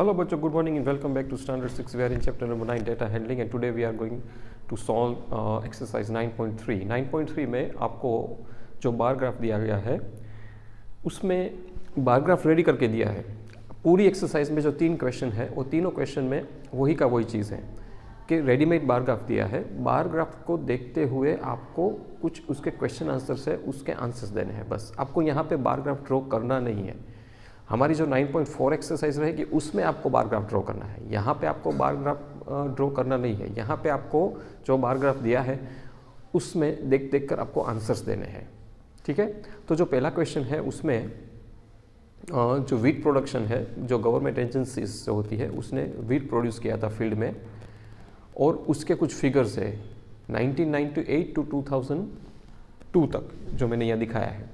Hello bachcho, good morning and welcome back to Standard 6. We are in chapter number 9 data handling and today we are going to solve exercise 9.3. 9.3 में आपको जो bar graph दिया गया है उसमें bar graph ready करके दिया है। पूरी एक्सरसाइज में जो 3 क्वेश्चन है वो तीनों क्वेश्चन में वही का वही चीज़ है कि रेडीमेड बार ग्राफ दिया है। बार ग्राफ को देखते हुए आपको कुछ उसके क्वेश्चन आंसर से उसके आंसर्स देने हैं। बस आपको यहाँ पे बार ग्राफ ड्रॉ करना नहीं है। हमारी जो 9.4 एक्सरसाइज रहेगी उसमें आपको बार ग्राफ ड्रॉ करना है। यहाँ पे आपको बार ग्राफ ड्रॉ करना नहीं है। यहाँ पे आपको जो बार ग्राफ दिया है उसमें देख देख कर आपको आंसर्स देने हैं। ठीक है, तो जो पहला क्वेश्चन है उसमें जो वीट प्रोडक्शन है, जो गवर्नमेंट एजेंसीज जो होती है उसने वीट प्रोड्यूस किया था फील्ड में और उसके कुछ फिगर्स है 1998 टू 2002 तक जो मैंने यहाँ दिखाया है।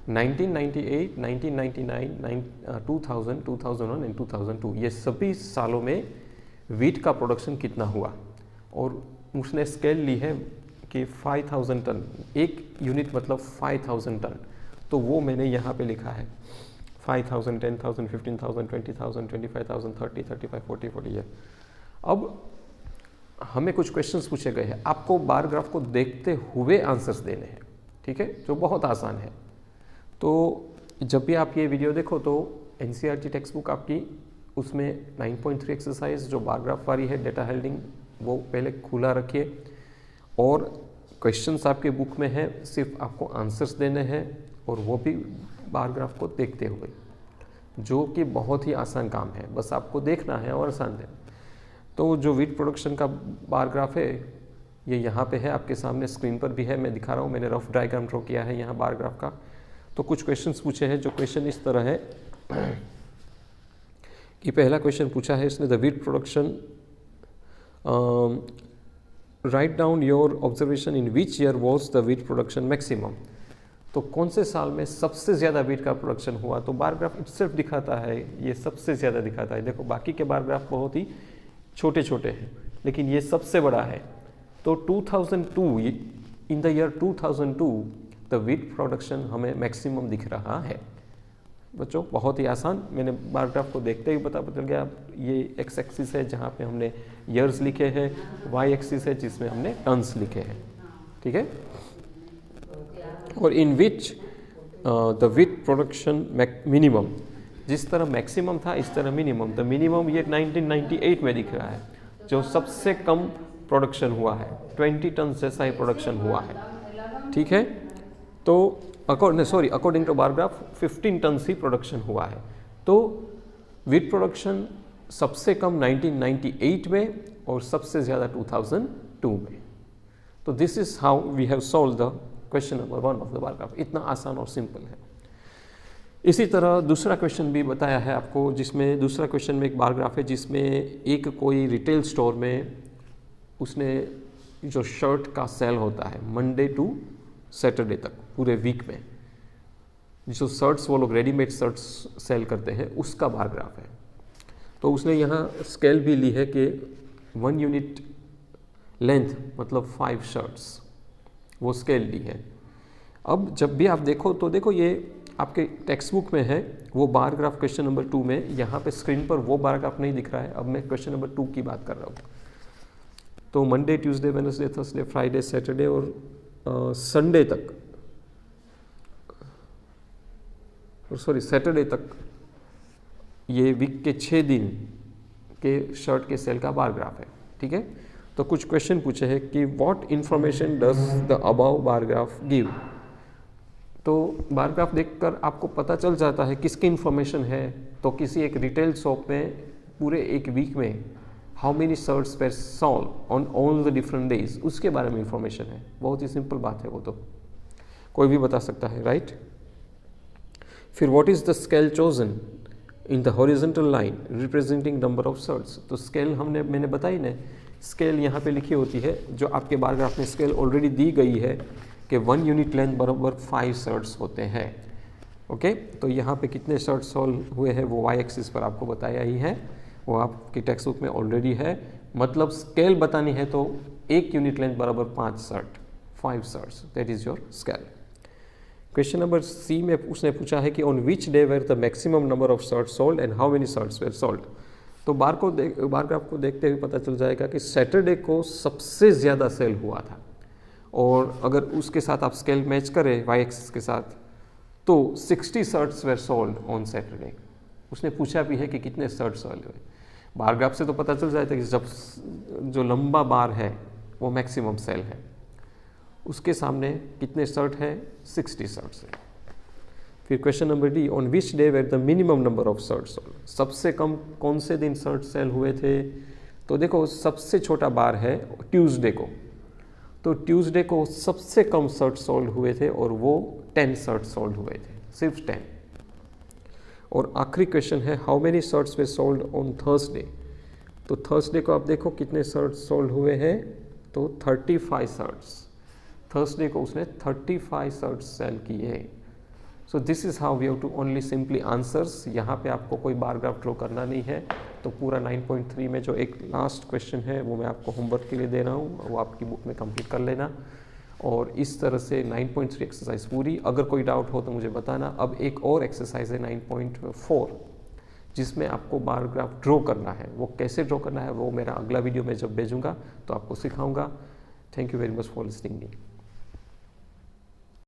1998, 1999, 2000, 2001 एंड 2002 ये सभी सालों में वीट का प्रोडक्शन कितना हुआ और उसने स्केल ली है कि 5000 टन, एक यूनिट मतलब 5000 टन। तो वो मैंने यहाँ पे लिखा है 5000, 10,000, 15,000, 20,000, 25,000, 30, 35, 40, 40 है। अब हमें कुछ क्वेश्चंस पूछे गए हैं, आपको बार ग्राफ को देखते हुए आंसर्स देने हैं। ठीक है, जो बहुत आसान है। तो जब भी आप ये वीडियो देखो तो एनसीईआरटी टेक्स्ट बुक आपकी उसमें 9.3 एक्सरसाइज जो बार ग्राफ वाली है डेटा हेल्डिंग वो पहले खुला रखिए और क्वेश्चंस आपके बुक में है, सिर्फ आपको आंसर्स देने हैं और वो भी बार ग्राफ को देखते हुए, जो कि बहुत ही आसान काम है। बस आपको देखना है और आसान है। तो जो वीट प्रोडक्शन का बार ग्राफ है ये यहाँ पे है, आपके सामने स्क्रीन पर भी है, मैं दिखा रहा हूँ। मैंने रफ डायग्राम ड्रॉ किया है यहाँ बार ग्राफ का। तो कुछ क्वेश्चंस पूछे हैं। जो क्वेश्चन इस तरह है कि पहला क्वेश्चन पूछा है इसने, the wheat production, write down your observation in which year was the wheat production maximum. तो कौन से साल में सबसे ज़्यादा वीट का प्रोडक्शन हुआ। तो बार ग्राफ इटसेल्फ दिखाता है, ये सबसे ज़्यादा दिखाता है। देखो बाकी के बार ग्राफ बहुत ही छोटे छोटे हैं लेकिन ये सबसे बड़ा है। तो 2002, in the year 2002 the wheat production हमें मैक्सिमम दिख रहा है। बच्चों बहुत ही आसान, मैंने बार ग्राफ को देखते ही पता चल गया। ये एक्स एक्सिस है जहाँ पे हमने ईयर्स लिखे हैं, वाई एक्सिस है जिसमें हमने टन्स लिखे हैं। ठीक है, और in which the wheat production minimum, जिस तरह मैक्सिमम था इस तरह मिनिमम। द मिनिमम ये 1998 में दिख रहा है, जो सबसे कम प्रोडक्शन हुआ है, 20 टन जैसा ही प्रोडक्शन हुआ है। ठीक है, तो according to bar graph 15 ton ही प्रोडक्शन हुआ है। तो वीट प्रोडक्शन सबसे कम 1998 में और सबसे ज़्यादा 2002 में। तो this is how we have solve the question number 1 of the bar graph. इतना आसान और सिंपल है। इसी तरह दूसरा क्वेश्चन भी बताया है आपको, जिसमें दूसरा क्वेश्चन में एक बार ग्राफ है जिसमें एक कोई रिटेल स्टोर में उसने जो शर्ट का सेल होता है मंडे टू सैटरडे तक पूरे वीक में, जो शर्ट्स वो लोग रेडीमेड शर्ट्स सेल करते हैं उसका बार ग्राफ है। तो उसने यहाँ स्केल भी ली है कि 1 यूनिट लेंथ मतलब 5 शर्ट्स, वो स्केल ली है। अब जब भी आप देखो तो देखो ये आपके टेक्स्ट बुक में है वो बार ग्राफ क्वेश्चन नंबर 2 में, यहाँ पे स्क्रीन पर वो बार ग्राफ नहीं दिख रहा है। अब मैं क्वेश्चन नंबर 2 की बात कर रहा हूँ। तो Monday, Tuesday, Wednesday, Thursday, Friday, Saturday और संडे तक, सैटरडे तक ये वीक के 6 दिन के शर्ट के सेल का बार ग्राफ है। ठीक है, तो कुछ क्वेश्चन पूछे हैं कि what information does the above bar graph give. तो बार ग्राफ देखकर आपको पता चल जाता है किसकी इंफॉर्मेशन है। तो किसी एक रिटेल शॉप में पूरे एक वीक में how many shirts were sold on all the different days, उसके बारे में इंफॉर्मेशन है। बहुत ही सिंपल बात है, वो तो कोई भी बता सकता है, राइट। फिर what is the scale chosen in the horizontal line representing number of shirts. तो स्केल मैंने बताई ना, स्केल यहाँ पे लिखी होती है। जो आपके बार ग्राफ में स्केल ऑलरेडी दी गई है कि 1 यूनिट लेंथ बराबर 5 शर्ट्स होते हैं। ओके, तो यहाँ पे कितने शर्ट्स सोल्ड हुए हैं वो वाई एक्सिस पर आपको बताया ही है, वो आपकी टेक्स्ट बुक में ऑलरेडी है। मतलब स्केल बतानी है तो 1 यूनिट लेंथ बराबर 5 shirts, that is your scale. Question number C में उसने पूछा है कि on which day were the maximum number of shirts sold and how many shirts were sold. तो बार ग्राफ को देखते हुए पता चल जाएगा कि सैटरडे को सबसे ज़्यादा सेल हुआ था, और अगर उसके साथ आप स्केल मैच करें वाई एक्सिस के साथ तो 60 shirts were sold on Saturday. उसने पूछा भी है कि कितने शर्ट सेल हुए। बार ग्राफ से तो पता चल जाता है कि जब जो लंबा बार है वो मैक्सिमम सेल है, उसके सामने कितने शर्ट है, 60 शर्ट्स है। फिर question number D, on which day were the minimum number of shirt sold, सबसे कम कौन से दिन शर्ट सेल हुए थे। तो देखो सबसे छोटा बार है ट्यूसडे को, तो ट्यूसडे को सबसे कम शर्ट सोल्ड हुए थे और वो 10 शर्ट सोल्ड हुए थे, सिर्फ 10। और आखिरी क्वेश्चन है how many shirts way sold on Thursday. तो थर्सडे को आप देखो कितने शर्ट सोल्ड हुए हैं, तो 35 शर्ट्स। थर्सडे को उसने 35 शर्ट्स सेल किए। So this is how we have to only simply answers. यहाँ पे आपको कोई बार ग्राफ ड्रॉ करना नहीं है। तो पूरा 9.3 में जो एक लास्ट क्वेश्चन है वो मैं आपको होमवर्क के लिए दे रहा हूँ, वो आपकी बुक में कंप्लीट कर लेना। और इस तरह से 9.3 एक्सरसाइज पूरी। अगर कोई डाउट हो तो मुझे बताना। अब एक और एक्सरसाइज है 9.4 जिसमें आपको बार ग्राफ ड्रॉ करना है। वो कैसे ड्रॉ करना है वो मेरा अगला वीडियो में जब भेजूँगा तो आपको सिखाऊँगा। Thank you very much for listening me.